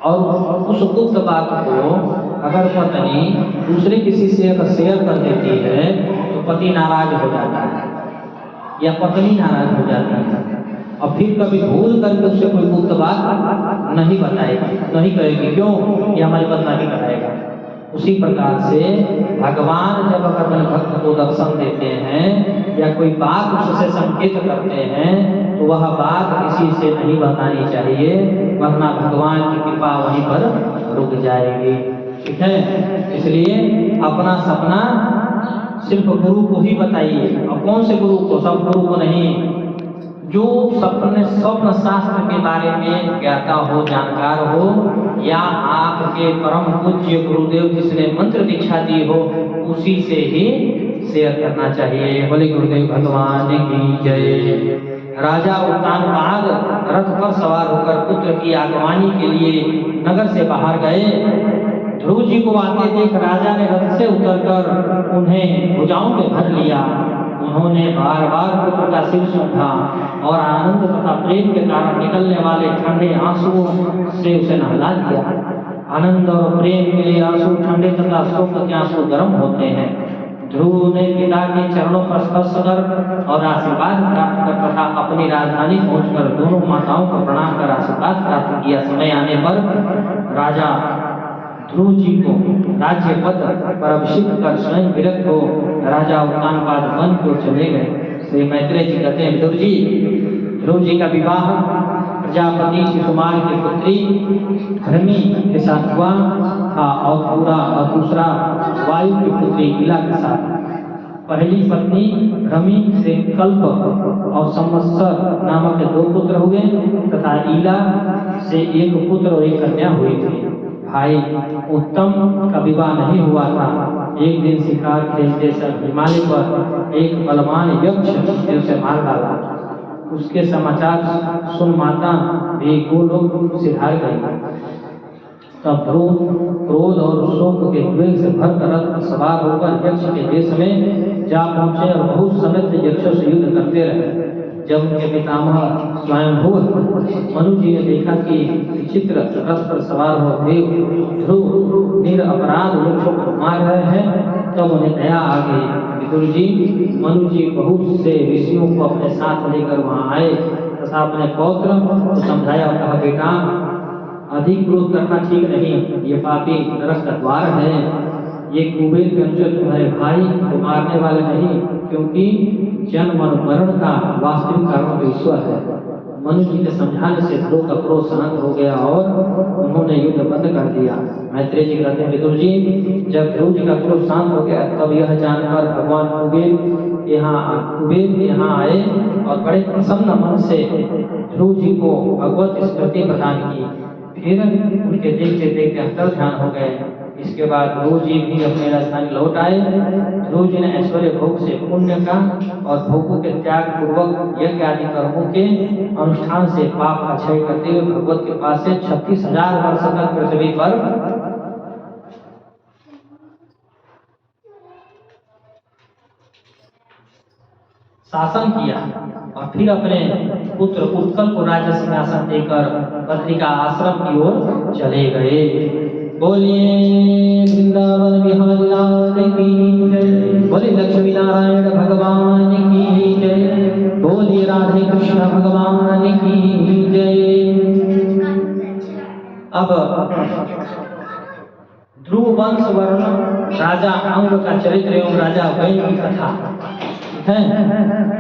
और उस गुप्त बात को अगर पत्नी दूसरे किसी से अगर शेयर कर देती है तो पति नाराज हो जाता है या पत्नी नाराज हो जाती है, और फिर कभी भूल करके उससे कोई गुप्त बात नहीं बताएगी, नहीं कहेगी, क्यों? ये हमारी बदनामी कराएगा। उसी प्रकार से भगवान जब अगर अपने भक्त को दर्शन देते हैं या कोई बात उससे संकेत करते हैं तो वह बात किसी से नहीं बतानी चाहिए, वरना भगवान की कृपा वहीं पर रुक जाएगी। ठीक है, इसलिए अपना सपना सिर्फ गुरु को ही बताइए। और कौन से गुरु को? सब गुरु को नहीं, जो स्वप्न शास्त्र के बारे में ज्ञाता हो, जानकार हो, या आपके परम पूज्य गुरुदेव जिसने मंत्र दीक्षा दी हो, उसी से ही शेयर करना चाहिए। बोले गुरुदेव भगवान की जय। राजा उत्तानपाद रथ पर सवार होकर पुत्र की आगवानी के लिए नगर से बाहर गए। ध्रुव जी को आते देख राजा ने रथ से उतरकर उन्हें भुजाओं में भर लिया। उन्होंने बार बार पुत्र का सिर सूंघा और आनंद तथा प्रेम के कारण निकलने वाले ठंडे आंसुओं से उसे नहला दिया। आनंद और प्रेम के आंसू ठंडे तथा शोक के आंसू गर्म होते हैं। ध्रुव ने पिता के चरणों पर स्पर्श कर और आशीर्वाद प्राप्त कर तथा अपनी राजधानी पहुंचकर दोनों माताओं को प्रणाम कर आशीर्वाद प्राप्त किया। समय आने पर राजा ध्रुव जी को राज्य पद पर अभिषिक्त कर स्वयं विरक्त हो राजा उत्तानपाद वन की ओर चले गए। श्री मैत्रेय जी कहते हैं, ध्रुव जी का विवाह प्रजापति शिशुमार की पुत्री धर्मी के साथ हुआ था और दूसरा वायु की पुत्री इला के साथ। पहली पत्नी रमी से कल्प और संवत्सर नामक 2 पुत्र हुए तथा इला से 1 पुत्र और 1 कन्या हुई थी। भाई उत्तम का विवाह नहीं हुआ था। एक दिन शिकार खेलते समय हिमालय पर एक बलवान यक्ष ने उसे मार डाला। उसके समाचार सुन माता भी गोलोक सिधार गई। तब ध्रुव क्रोध और शोक के द्वेग से भरकर रथ पर सवार होकर यक्ष के देश में जा पहुंचे और बहुत समय तक यक्षों से युद्ध करते रहे। जब उनके पितामह स्वयंभू मनु जी ने देखा कि विचित्र रथ पर सवार हो ध्रुव निरपराध यक्षों को मार रहे हैं, तब उन्हें दया आ गई। विदुर जी मनु जी बहुत से ऋषियों को अपने साथ लेकर वहां आए तथा अपने पौत्र को समझाया और कहा, बेटा अधिक क्रोध करना ठीक नहीं, ये पापी नरक का द्वार है। ये कुबेर के अनुचर तुम्हारे भाई को मारने वाले नहीं, क्योंकि जन्म और मरण का वास्तविक कारण तो ईश्वर है। मनु जी के समझाने से ध्रुव का क्रोध शांत हो गया और उन्होंने युद्ध बंद कर दिया। मैत्रेय जी कहते हैं, विदुर जी जब ध्रुव जी का क्रोध शांत हो गया तब यह जानकर भगवान कुबेर यहाँ आए और बड़े प्रसन्न मन से ध्रुव जी को भगवत स्मृति प्रदान की। फिर उनके देखते देखते अंतर ध्यान हो गए। इसके बाद ध्रुव जी भी अपने राजधानी लौट आए। ध्रुव जी ने ऐश्वर्य भोग से पुण्य का और भोगों के त्याग पूर्वक यज्ञ आदि कर्मों के अनुष्ठान से पाप का क्षय करते हुए भगवत के पास से 36,000 वर्ष तक पृथ्वी पर शासन किया और फिर अपने पुत्र उत्कल को राज्य सिंहासन देकर बद्रिका आश्रम की ओर चले गए। बोलिए वृंदावन बिहारी लाल की जय। बोले लक्ष्मी नारायण भगवान की जय। बोलिए राधे कृष्ण भगवान की जय। अब ध्रुव वंश वर्ण राजा अंग का चरित्र एवं राजा वैन की कथा है।